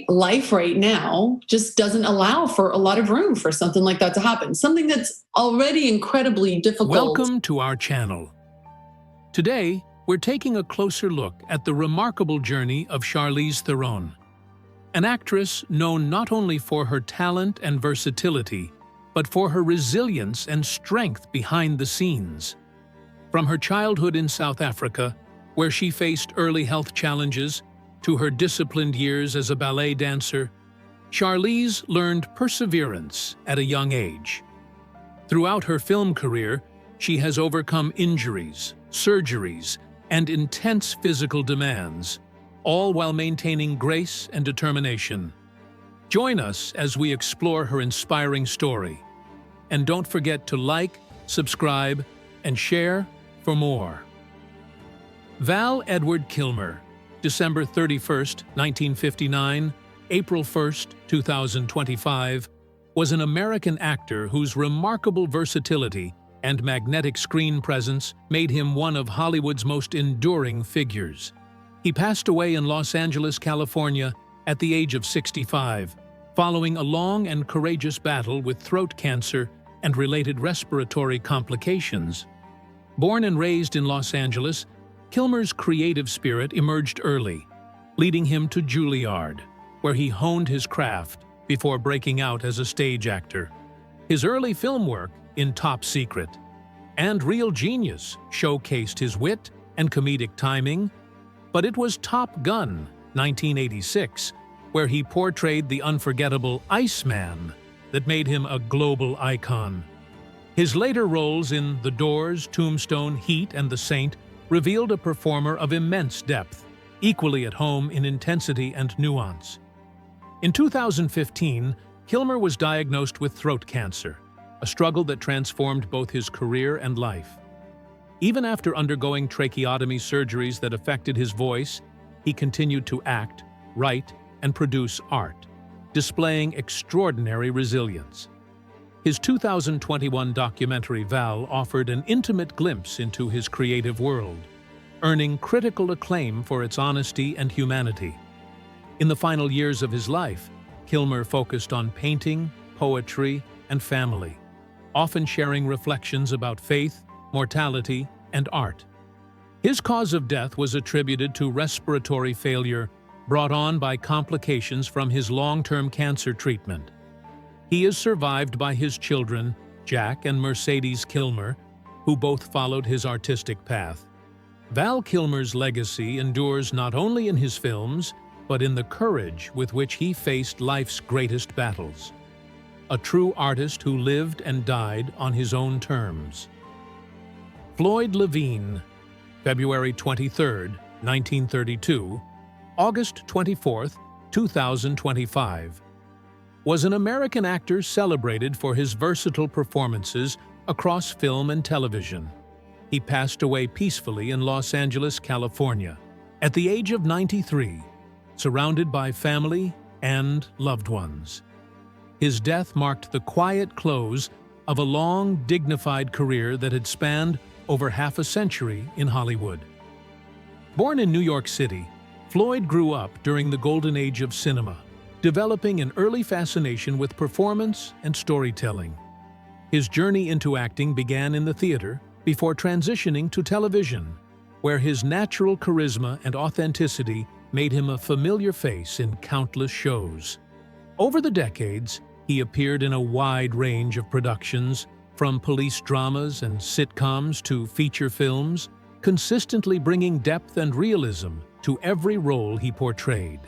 life right now just doesn't allow for a lot of room for something like that to happen. Something that's already incredibly difficult. Welcome to our channel. Today, we're taking a closer look at the remarkable journey of Charlize Theron, an actress known not only for her talent and versatility, but for her resilience and strength behind the scenes. From her childhood in South Africa, where she faced early health challenges, to her disciplined years as a ballet dancer, Charlize learned perseverance at a young age. Throughout her film career, she has overcome injuries, surgeries, and intense physical demands, all while maintaining grace and determination. Join us as we explore her inspiring story. And don't forget to like, subscribe, and share for more. Val Edward Kilmer, December 31st, 1959, April 1st, 2025, was an American actor whose remarkable versatility and magnetic screen presence made him one of Hollywood's most enduring figures. He passed away in Los Angeles, California, at the age of 65, following a long and courageous battle with throat cancer and related respiratory complications. Born and raised in Los Angeles, Kilmer's creative spirit emerged early, leading him to Juilliard, where he honed his craft before breaking out as a stage actor. His early film work, in Top Secret and Real Genius, showcased his wit and comedic timing, but it was Top Gun, 1986, where he portrayed the unforgettable Iceman, that made him a global icon. His later roles in The Doors, Tombstone, Heat, and The Saint revealed a performer of immense depth, equally at home in intensity and nuance. In 2015, Kilmer was diagnosed with throat cancer, a struggle that transformed both his career and life. Even after undergoing tracheotomy surgeries that affected his voice, he continued to act, write, and produce art, displaying extraordinary resilience. His 2021 documentary Val offered an intimate glimpse into his creative world, earning critical acclaim for its honesty and humanity. In the final years of his life, Kilmer focused on painting, poetry, and family, often sharing reflections about faith, mortality, and art. His cause of death was attributed to respiratory failure brought on by complications from his long-term cancer treatment. He is survived by his children, Jack and Mercedes Kilmer, who both followed his artistic path. Val Kilmer's legacy endures not only in his films, but in the courage with which he faced life's greatest battles. A true artist who lived and died on his own terms. Floyd Levine, February 23, 1932, August 24, 2025. Was an American actor celebrated for his versatile performances across film and television. He passed away peacefully in Los Angeles, California, at the age of 93, surrounded by family and loved ones. His death marked the quiet close of a long, dignified career that had spanned over half a century in Hollywood. Born in New York City, Floyd grew up during the golden age of cinema, developing an early fascination with performance and storytelling. His journey into acting began in the theater before transitioning to television, where his natural charisma and authenticity made him a familiar face in countless shows. Over the decades, he appeared in a wide range of productions, from police dramas and sitcoms to feature films, consistently bringing depth and realism to every role he portrayed.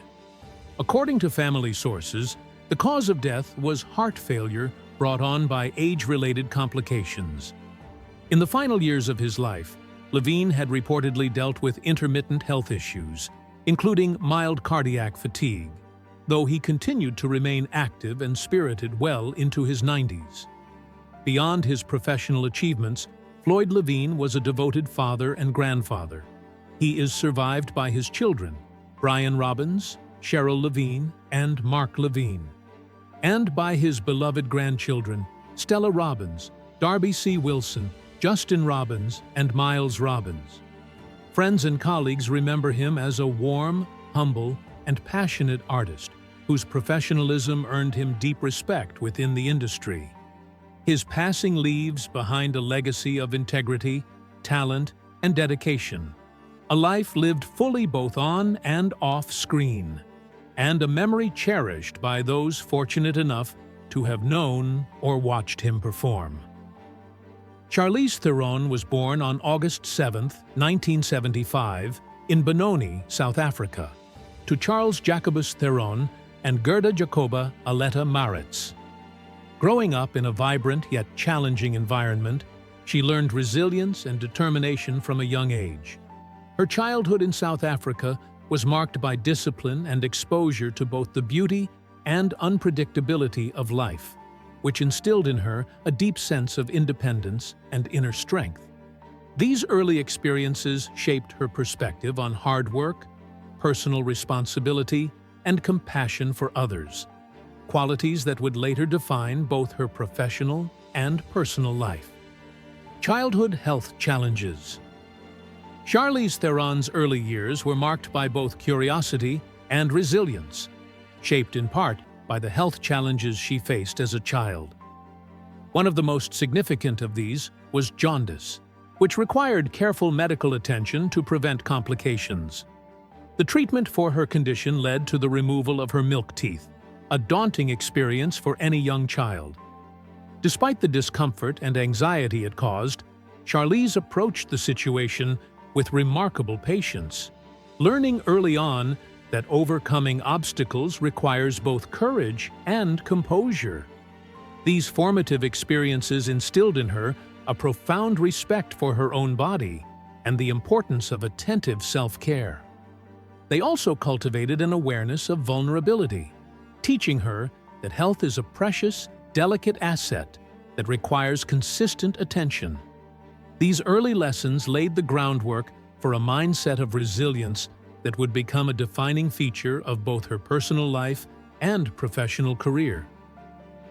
According to family sources, the cause of death was heart failure brought on by age-related complications. In the final years of his life, Levine had reportedly dealt with intermittent health issues, including mild cardiac fatigue, though he continued to remain active and spirited well into his 90s. Beyond his professional achievements, Floyd Levine was a devoted father and grandfather. He is survived by his children, Brian Robbins, Cheryl Levine, and Mark Levine, and by his beloved grandchildren, Stella Robbins, Darby C. Wilson, Justin Robbins, and Miles Robbins. Friends and colleagues remember him as a warm, humble, and passionate artist whose professionalism earned him deep respect within the industry. His passing leaves behind a legacy of integrity, talent, and dedication, a life lived fully both on and off screen, and a memory cherished by those fortunate enough to have known or watched him perform. Charlize Theron was born on August 7, 1975, in Benoni, South Africa, to Charles Jacobus Theron and Gerda Jacoba Aletta Maritz. Growing up in a vibrant yet challenging environment, she learned resilience and determination from a young age. Her childhood in South Africa was marked by discipline and exposure to both the beauty and unpredictability of life, which instilled in her a deep sense of independence and inner strength. These early experiences shaped her perspective on hard work, personal responsibility, and compassion for others, qualities that would later define both her professional and personal life. Childhood health challenges. Charlize Theron's early years were marked by both curiosity and resilience, shaped in part by the health challenges she faced as a child. One of the most significant of these was jaundice, which required careful medical attention to prevent complications. The treatment for her condition led to the removal of her milk teeth, a daunting experience for any young child. Despite the discomfort and anxiety it caused, Charlize approached the situation with remarkable patience, learning early on that overcoming obstacles requires both courage and composure. These formative experiences instilled in her a profound respect for her own body and the importance of attentive self-care. They also cultivated an awareness of vulnerability, teaching her that health is a precious, delicate asset that requires consistent attention. These early lessons laid the groundwork for a mindset of resilience that would become a defining feature of both her personal life and professional career.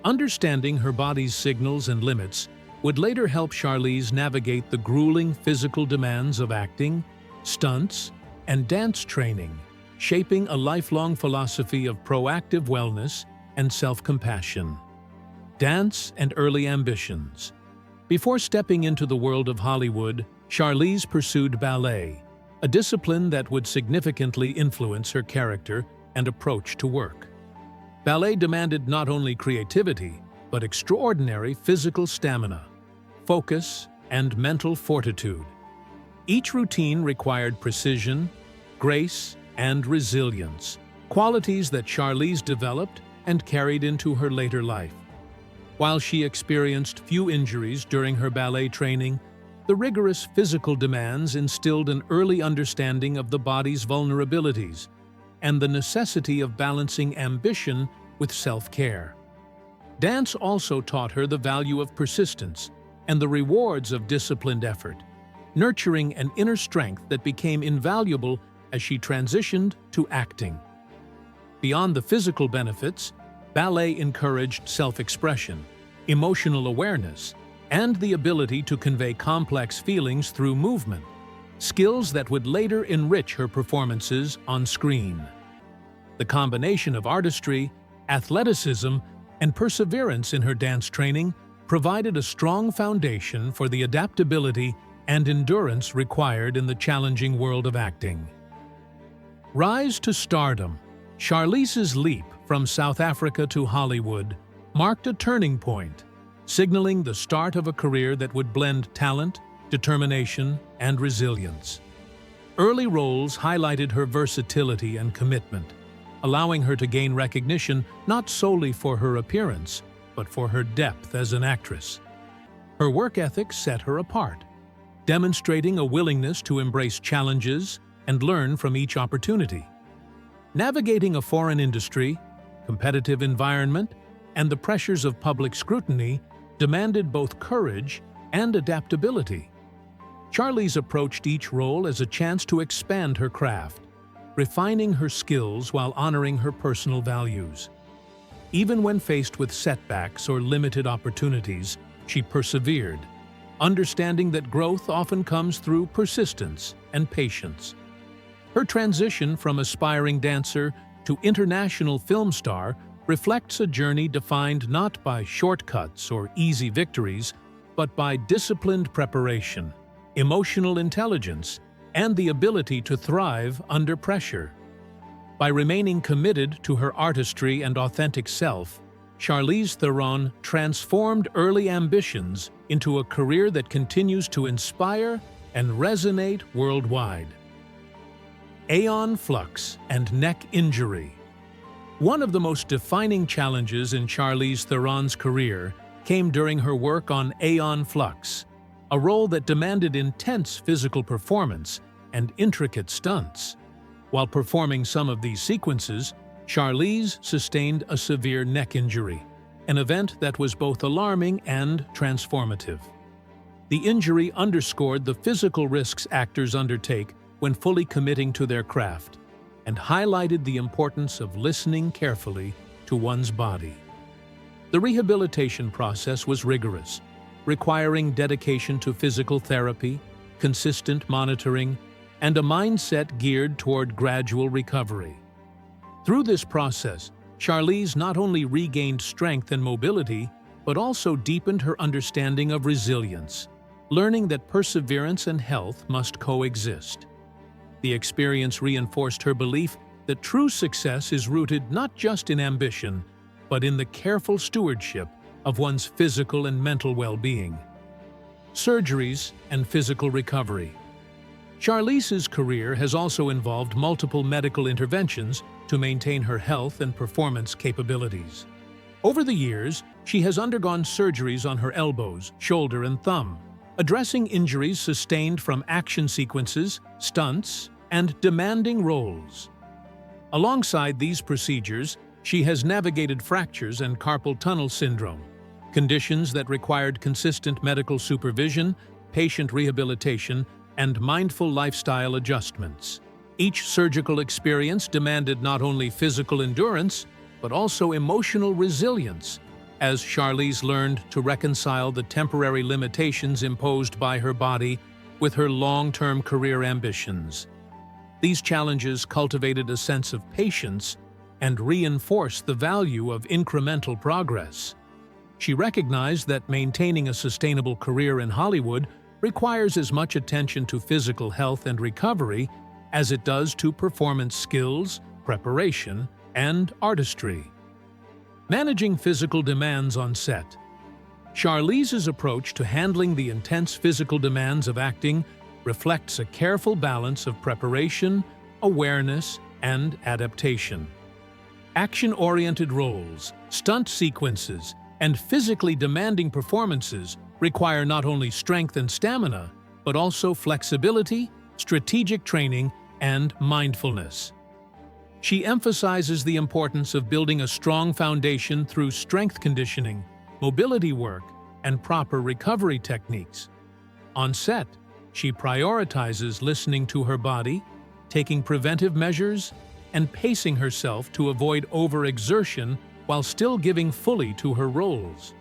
Understanding her body's signals and limits would later help Charlize navigate the grueling physical demands of acting, stunts, and dance training, shaping a lifelong philosophy of proactive wellness and self-compassion. Dance and early ambitions. Before stepping into the world of Hollywood, Charlize pursued ballet, a discipline that would significantly influence her character and approach to work. Ballet demanded not only creativity, but extraordinary physical stamina, focus, and mental fortitude. Each routine required precision, grace, and resilience, qualities that Charlize developed and carried into her later life. While she experienced few injuries during her ballet training, the rigorous physical demands instilled an early understanding of the body's vulnerabilities and the necessity of balancing ambition with self-care. Dance also taught her the value of persistence and the rewards of disciplined effort, nurturing an inner strength that became invaluable as she transitioned to acting. Beyond the physical benefits, ballet encouraged self-expression, emotional awareness, and the ability to convey complex feelings through movement, skills that would later enrich her performances on screen. The combination of artistry, athleticism, and perseverance in her dance training provided a strong foundation for the adaptability and endurance required in the challenging world of acting. Rise to stardom. Charlize's leap from South Africa to Hollywood marked a turning point, signaling the start of a career that would blend talent, determination, and resilience. Early roles highlighted her versatility and commitment, allowing her to gain recognition not solely for her appearance, but for her depth as an actress. Her work ethic set her apart, demonstrating a willingness to embrace challenges and learn from each opportunity. Navigating a foreign industry, competitive environment, and the pressures of public scrutiny demanded both courage and adaptability. Charlize approached each role as a chance to expand her craft, refining her skills while honoring her personal values. Even when faced with setbacks or limited opportunities, she persevered, understanding that growth often comes through persistence and patience. Her transition from aspiring dancer to international film star reflects a journey defined not by shortcuts or easy victories, but by disciplined preparation, emotional intelligence, and the ability to thrive under pressure. By remaining committed to her artistry and authentic self, Charlize Theron transformed early ambitions into a career that continues to inspire and resonate worldwide. Aeon flux and neck injury. One of the most defining challenges in Charlize Theron's career came during her work on Aeon Flux, a role that demanded intense physical performance and intricate stunts. While performing some of these sequences, Charlize sustained a severe neck injury, an event that was both alarming and transformative. The injury underscored the physical risks actors undertake when fully committing to their craft, and highlighted the importance of listening carefully to one's body. The rehabilitation process was rigorous, requiring dedication to physical therapy, consistent monitoring, and a mindset geared toward gradual recovery. Through this process, Charlize not only regained strength and mobility, but also deepened her understanding of resilience, learning that perseverance and health must coexist. The experience reinforced her belief that true success is rooted not just in ambition, but in the careful stewardship of one's physical and mental well-being. Surgeries and physical recovery. Charlize's career has also involved multiple medical interventions to maintain her health and performance capabilities. Over the years, she has undergone surgeries on her elbows, shoulder, and thumb, addressing injuries sustained from action sequences, stunts, and demanding roles. Alongside these procedures, she has navigated fractures and carpal tunnel syndrome, conditions that required consistent medical supervision, patient rehabilitation, and mindful lifestyle adjustments. Each surgical experience demanded not only physical endurance, but also emotional resilience, as Charlize learned to reconcile the temporary limitations imposed by her body with her long-term career ambitions. These challenges cultivated a sense of patience and reinforced the value of incremental progress. She recognized that maintaining a sustainable career in Hollywood requires as much attention to physical health and recovery as it does to performance skills, preparation, and artistry. Managing physical demands on set. Charlize's approach to handling the intense physical demands of acting reflects a careful balance of preparation, awareness, and adaptation. Action-oriented roles, stunt sequences, and physically demanding performances require not only strength and stamina, but also flexibility, strategic training, and mindfulness. She emphasizes the importance of building a strong foundation through strength conditioning, mobility work, and proper recovery techniques. On set, she prioritizes listening to her body, taking preventive measures, and pacing herself to avoid overexertion while still giving fully to her roles.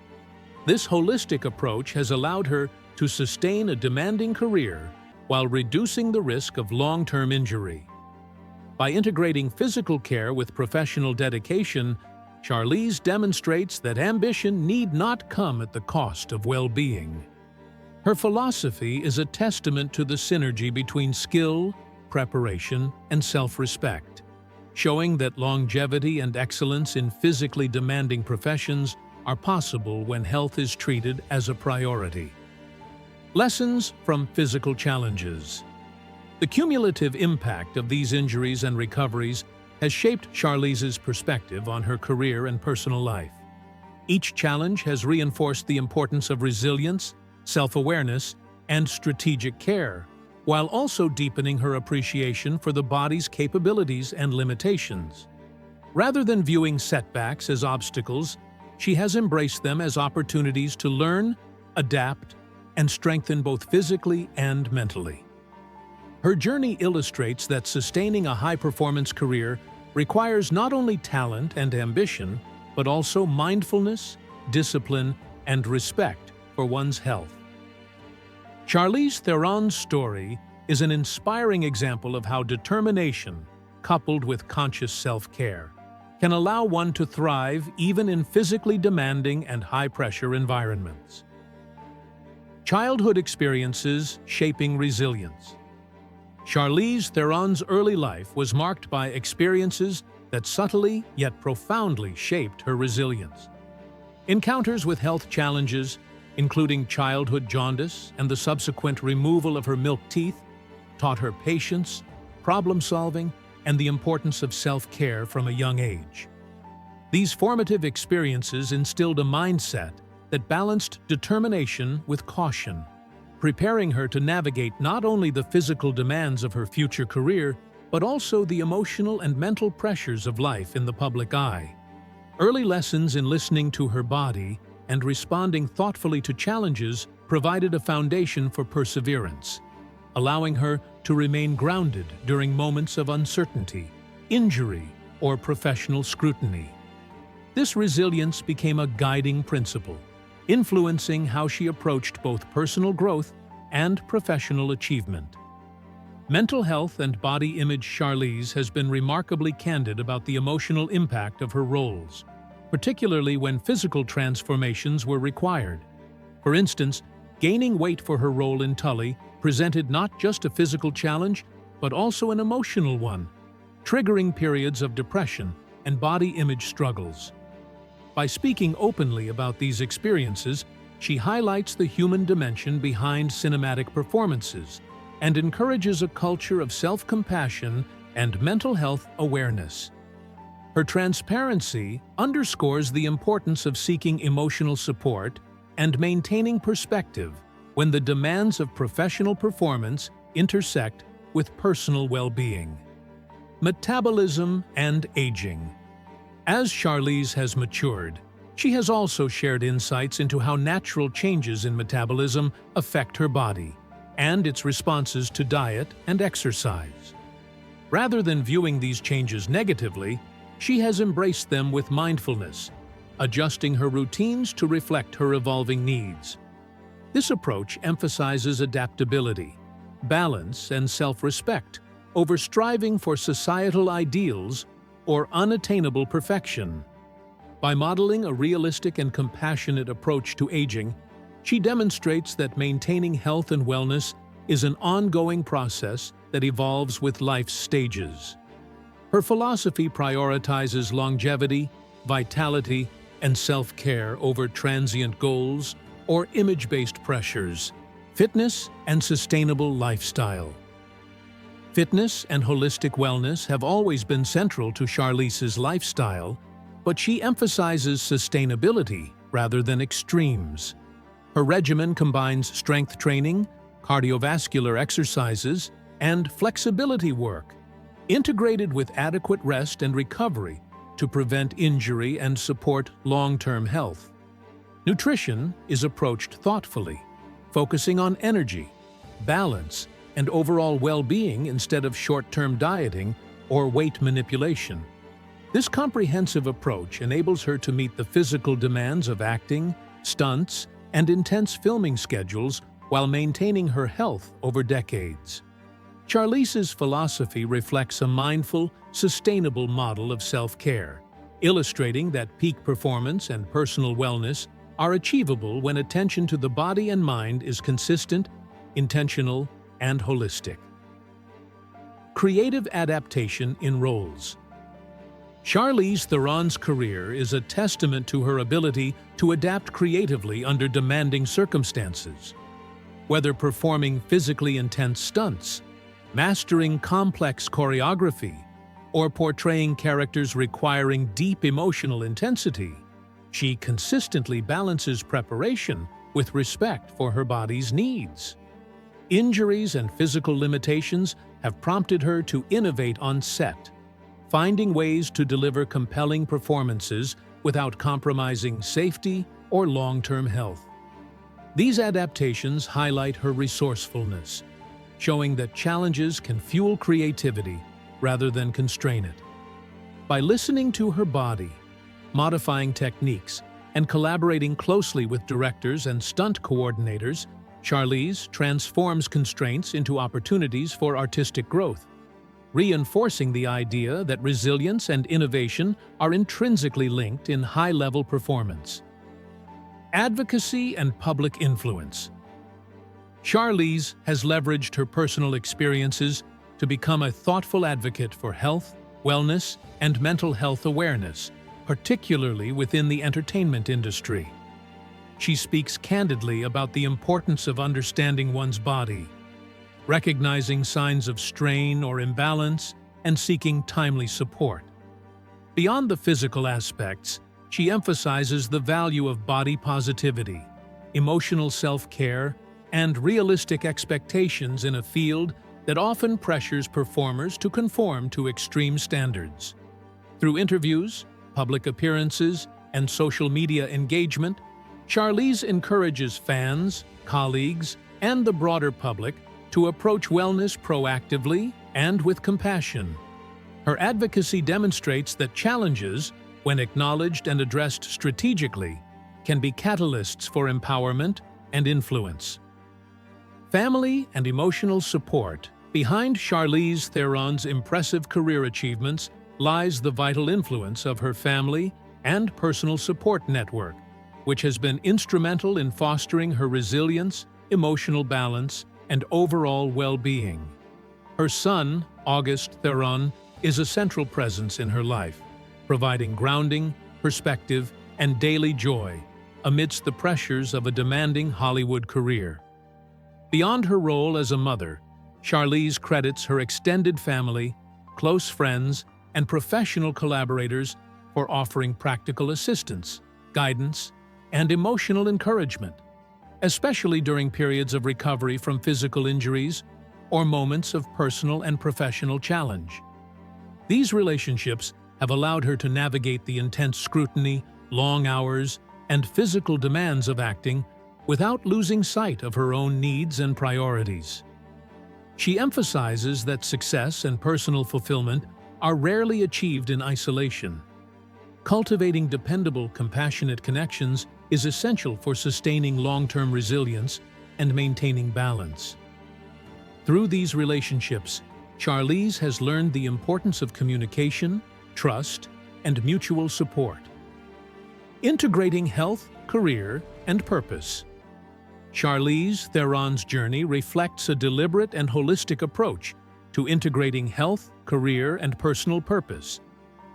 This holistic approach has allowed her to sustain a demanding career while reducing the risk of long-term injury. By integrating physical care with professional dedication, Charlize demonstrates that ambition need not come at the cost of well-being. Her philosophy is a testament to the synergy between skill, preparation, and self-respect, showing that longevity and excellence in physically demanding professions are possible when health is treated as a priority. Lessons from physical challenges. The cumulative impact of these injuries and recoveries has shaped Charlize's perspective on her career and personal life. Each challenge has reinforced the importance of resilience, self-awareness, and strategic care, while also deepening her appreciation for the body's capabilities and limitations. Rather than viewing setbacks as obstacles, she has embraced them as opportunities to learn, adapt, and strengthen both physically and mentally. Her journey illustrates that sustaining a high-performance career requires not only talent and ambition, but also mindfulness, discipline, and respect for one's health. Charlize Theron's story is an inspiring example of how determination, coupled with conscious self-care, can allow one to thrive even in physically demanding and high-pressure environments. Childhood experiences shaping resilience. Charlize Theron's early life was marked by experiences that subtly yet profoundly shaped her resilience. Encounters with health challenges, including childhood jaundice and the subsequent removal of her milk teeth, taught her patience, problem-solving, and the importance of self-care from a young age. These formative experiences instilled a mindset that balanced determination with caution, preparing her to navigate not only the physical demands of her future career, but also the emotional and mental pressures of life in the public eye. Early lessons in listening to her body and responding thoughtfully to challenges provided a foundation for perseverance, allowing her to remain grounded during moments of uncertainty, injury, or professional scrutiny. This resilience became a guiding principle, influencing how she approached both personal growth and professional achievement. Mental health and body image. Charlize has been remarkably candid about the emotional impact of her roles, particularly when physical transformations were required. For instance, gaining weight for her role in Tully presented not just a physical challenge, but also an emotional one, triggering periods of depression and body image struggles. By speaking openly about these experiences, she highlights the human dimension behind cinematic performances and encourages a culture of self-compassion and mental health awareness. Her transparency underscores the importance of seeking emotional support and maintaining perspective when the demands of professional performance intersect with personal well-being. Metabolism and aging. As Charlize has matured, she has also shared insights into how natural changes in metabolism affect her body and its responses to diet and exercise. Rather than viewing these changes negatively, she has embraced them with mindfulness, adjusting her routines to reflect her evolving needs. This approach emphasizes adaptability, balance, and self-respect over striving for societal ideals or unattainable perfection. By modeling a realistic and compassionate approach to aging, she demonstrates that maintaining health and wellness is an ongoing process that evolves with life's stages. Her philosophy prioritizes longevity, vitality, and self-care over transient goals or image-based pressures, fitness and sustainable lifestyle. Fitness and holistic wellness have always been central to Charlize's lifestyle, but she emphasizes sustainability rather than extremes. Her regimen combines strength training, cardiovascular exercises, and flexibility work, integrated with adequate rest and recovery to prevent injury and support long-term health. Nutrition is approached thoughtfully, focusing on energy, balance, and overall well-being instead of short-term dieting or weight manipulation. This comprehensive approach enables her to meet the physical demands of acting, stunts, and intense filming schedules while maintaining her health over decades. Charlize's philosophy reflects a mindful, sustainable model of self-care, illustrating that peak performance and personal wellness are achievable when attention to the body and mind is consistent, intentional, and holistic. Creative adaptation in roles. Charlize Theron's career is a testament to her ability to adapt creatively under demanding circumstances. Whether performing physically intense stunts, mastering complex choreography, or portraying characters requiring deep emotional intensity, she consistently balances preparation with respect for her body's needs. Injuries and physical limitations have prompted her to innovate on set, finding ways to deliver compelling performances without compromising safety or long-term health. These adaptations highlight her resourcefulness, showing that challenges can fuel creativity rather than constrain it. By listening to her body, modifying techniques, and collaborating closely with directors and stunt coordinators, Charlize transforms constraints into opportunities for artistic growth. reinforcing the idea that resilience and innovation are intrinsically linked in high-level performance. Advocacy and public influence. Charlize has leveraged her personal experiences to become a thoughtful advocate for health, wellness, and mental health awareness, particularly within the entertainment industry. She speaks candidly about the importance of understanding one's body, recognizing signs of strain or imbalance, and seeking timely support. Beyond the physical aspects, she emphasizes the value of body positivity, emotional self-care, and realistic expectations in a field that often pressures performers to conform to extreme standards. Through interviews, public appearances, and social media engagement, Charlize encourages fans, colleagues, and the broader public to approach wellness proactively and with compassion. Her advocacy demonstrates that challenges, when acknowledged and addressed strategically, can be catalysts for empowerment and influence. Family and emotional support. Behind Charlize Theron's impressive career achievements lies the vital influence of her family and personal support network, which has been instrumental in fostering her resilience, emotional balance, and overall well-being. Her son, August Theron, is a central presence in her life, providing grounding, perspective, and daily joy amidst the pressures of a demanding Hollywood career. Beyond her role as a mother, Charlize credits her extended family, close friends, and professional collaborators for offering practical assistance, guidance, and emotional encouragement, especially during periods of recovery from physical injuries or moments of personal and professional challenge. These relationships have allowed her to navigate the intense scrutiny, long hours, and physical demands of acting without losing sight of her own needs and priorities. She emphasizes that success and personal fulfillment are rarely achieved in isolation. Cultivating dependable, compassionate connections is essential for sustaining long-term resilience and maintaining balance. Through these relationships, Charlize has learned the importance of communication, trust, and mutual support. Integrating health, career, and purpose. Charlize Theron's journey reflects a deliberate and holistic approach to integrating health, career, and personal purpose,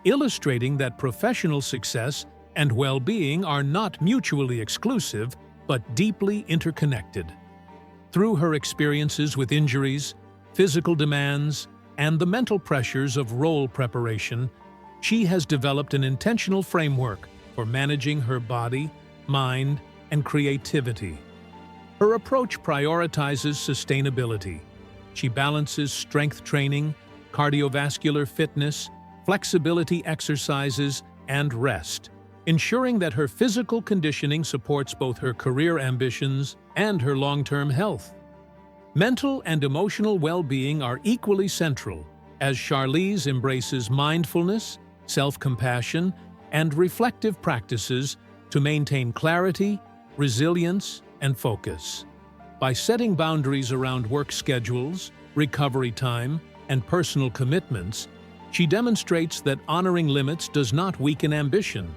illustrating that professional success and well-being are not mutually exclusive, but deeply interconnected. Through her experiences with injuries, physical demands, and the mental pressures of role preparation, she has developed an intentional framework for managing her body, mind, and creativity. Her approach prioritizes sustainability. She balances strength training, cardiovascular fitness, flexibility exercises, and rest, ensuring that her physical conditioning supports both her career ambitions and her long-term health. Mental and emotional well-being are equally central, as Charlize embraces mindfulness, self-compassion, and reflective practices to maintain clarity, resilience, and focus. By setting boundaries around work schedules, recovery time, and personal commitments, she demonstrates that honoring limits does not weaken ambition.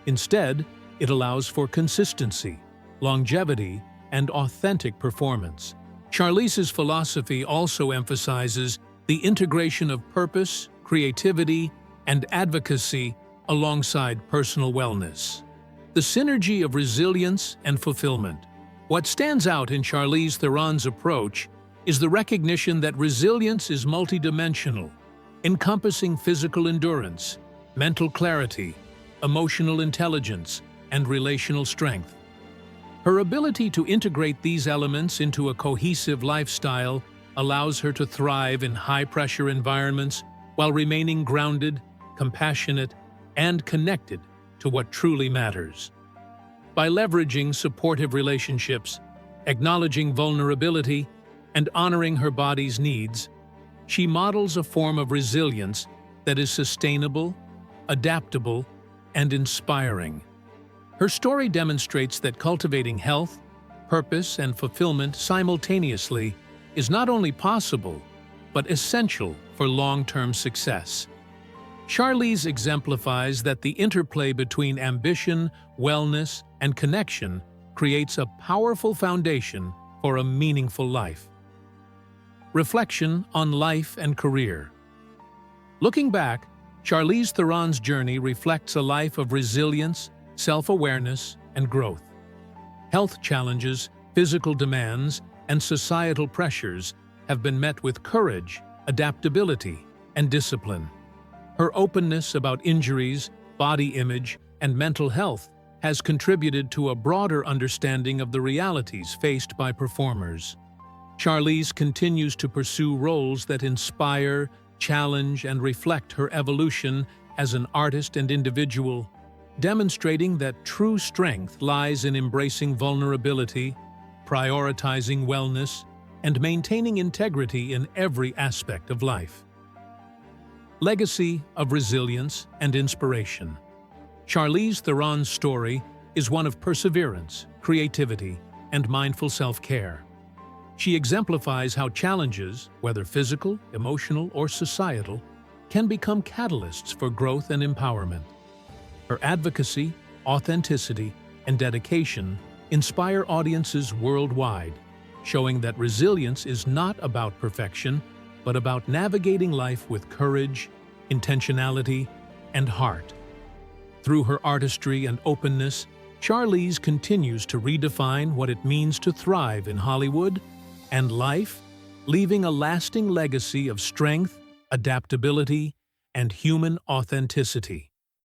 Instead, it allows for consistency, longevity, and authentic performance. Charlize's philosophy also emphasizes the integration of purpose, creativity, and advocacy alongside personal wellness. The synergy of resilience and fulfillment. What stands out in Charlize Theron's approach is the recognition that resilience is multidimensional, encompassing physical endurance, mental clarity, emotional intelligence, and relational strength. Her ability to integrate these elements into a cohesive lifestyle allows her to thrive in high-pressure environments while remaining grounded, compassionate, and connected to what truly matters. By leveraging supportive relationships, acknowledging vulnerability, and honoring her body's needs, she models a form of resilience that is sustainable, adaptable, and inspiring. Her story demonstrates that cultivating health, purpose, and fulfillment simultaneously is not only possible, but essential for long-term success. Charlize exemplifies that the interplay between ambition, wellness, and connection creates a powerful foundation for a meaningful life. Reflection on life and career. Looking back, Charlize Theron's journey reflects a life of resilience, self-awareness, and growth. Health challenges, physical demands, and societal pressures have been met with courage, adaptability, and discipline. Her openness about injuries, body image, and mental health has contributed to a broader understanding of the realities faced by performers. Charlize continues to pursue roles that inspire, challenge, and reflect her evolution as an artist and individual, demonstrating that true strength lies in embracing vulnerability, prioritizing wellness, and maintaining integrity in every aspect of life. Legacy of resilience and inspiration. Charlize Theron's story is one of perseverance, creativity, and mindful self-care. She exemplifies how challenges, whether physical, emotional, or societal, can become catalysts for growth and empowerment. Her advocacy, authenticity, and dedication inspire audiences worldwide, showing that resilience is not about perfection, but about navigating life with courage, intentionality, and heart. Through her artistry and openness, Charlize continues to redefine what it means to thrive in Hollywood and life, leaving a lasting legacy of strength, adaptability, and human authenticity.